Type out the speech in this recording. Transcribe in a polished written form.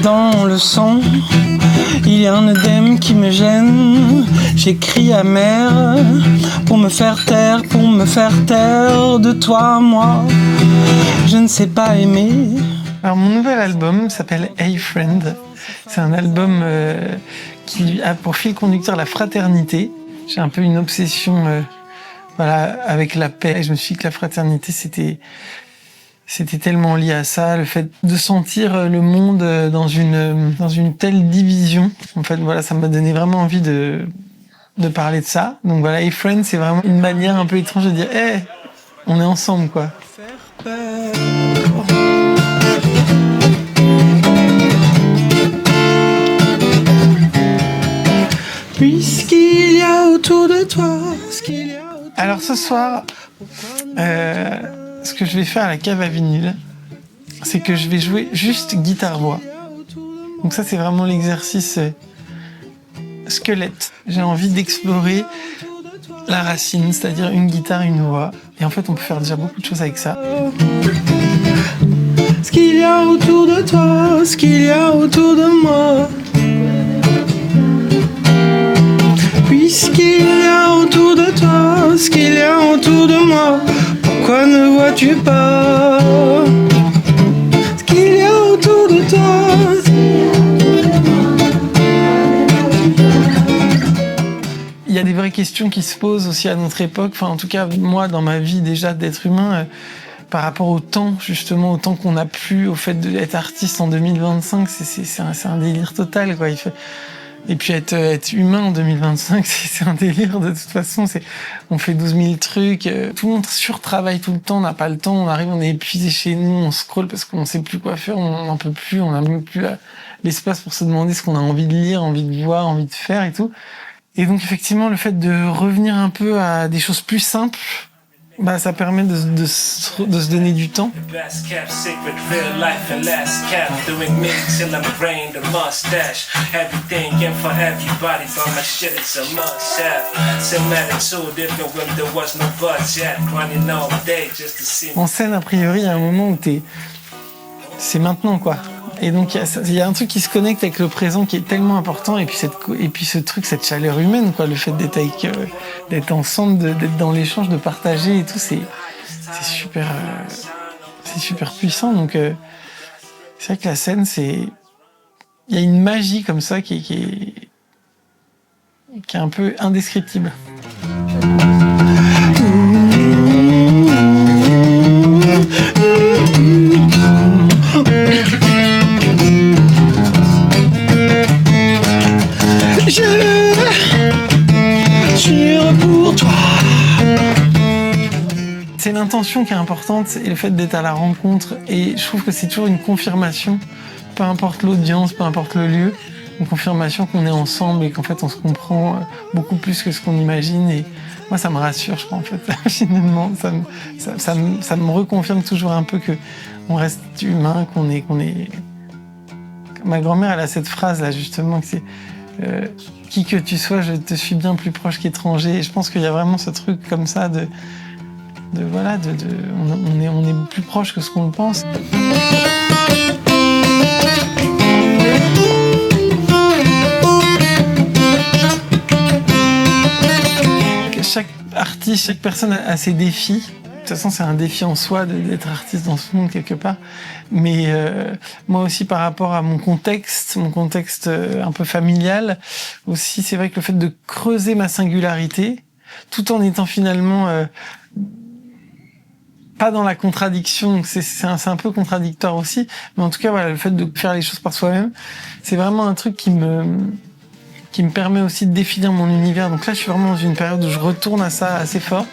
Dans le son, il y a un œdème qui me gêne. J'écris amer pour me faire taire de toi, moi. Je ne sais pas aimer. Alors mon nouvel album s'appelle Hey Friend. C'est un album qui a pour fil conducteur la fraternité. J'ai un peu une obsession avec la paix. Et je me suis dit que la fraternité, c'était tellement lié à ça, le fait de sentir le monde dans une telle division. En fait, voilà, ça m'a donné vraiment envie de parler de ça. Donc voilà, Hey Friend, c'est vraiment une manière un peu étrange de dire « Hey, on est ensemble, quoi ». Puisqu'il y a autour de toi ce qu'il y a autour. Alors ce soir, ce que je vais faire à la cave à vinyle, c'est que je vais jouer juste guitare-voix. Donc ça, c'est vraiment l'exercice squelette. J'ai envie d'explorer la racine, c'est-à-dire une guitare, une voix. Et en fait, on peut faire déjà beaucoup de choses avec ça. Ce qu'il y a autour de toi, ce qu'il y a autour de moi. Puisqu'il y a autour de toi, ce qu'il y a autour de moi, pourquoi ne vois-tu pas ce qu'il y a autour de toi? Il y a des vraies questions qui se posent aussi à notre époque. Enfin, en tout cas, moi, dans ma vie déjà d'être humain, par rapport au temps, justement, au temps qu'on a plus, au fait d'être artiste en 2025, c'est un délire total, quoi. Et puis être humain en 2025, c'est un délire de toute façon. On fait 12 000 trucs, tout le monde surtravaille tout le temps, on n'a pas le temps, on arrive, on est épuisé chez nous, on scrolle parce qu'on sait plus quoi faire, on n'en peut plus, on n'a même plus l'espace pour se demander ce qu'on a envie de lire, envie de voir, envie de faire et tout. Et donc effectivement, le fait de revenir un peu à des choses plus simples, ça permet de se donner du temps. En scène, a priori, il y a un moment où c'est maintenant, quoi. Et donc il y a un truc qui se connecte avec le présent qui est tellement important, et puis ce truc, cette chaleur humaine, quoi, le fait d'être ensemble, d'être dans l'échange, de partager et tout, c'est super puissant. Donc c'est vrai que la scène, il y a une magie comme ça qui est un peu indescriptible. C'est l'intention qui est importante et le fait d'être à la rencontre, et je trouve que c'est toujours une confirmation, peu importe l'audience, peu importe le lieu, une confirmation qu'on est ensemble et qu'en fait on se comprend beaucoup plus que ce qu'on imagine. Et moi ça me rassure, je crois, en fait. Finalement ça me reconfirme toujours un peu que on reste humain, qu'on est... Ma grand-mère, elle a cette phrase là justement, que c'est qui que tu sois, je te suis bien plus proche qu'étranger. Et je pense qu'il y a vraiment ce truc comme ça on est plus proche que ce qu'on pense. Chaque artiste, chaque personne a ses défis. De toute façon, c'est un défi en soi d'être artiste dans ce monde quelque part. Mais moi aussi, par rapport à mon contexte un peu familial, aussi, c'est vrai que le fait de creuser ma singularité, tout en étant finalement pas dans la contradiction, donc c'est un peu contradictoire aussi, mais en tout cas, voilà, le fait de faire les choses par soi-même, c'est vraiment un truc qui me permet aussi de définir mon univers. Donc là, je suis vraiment dans une période où je retourne à ça assez fort.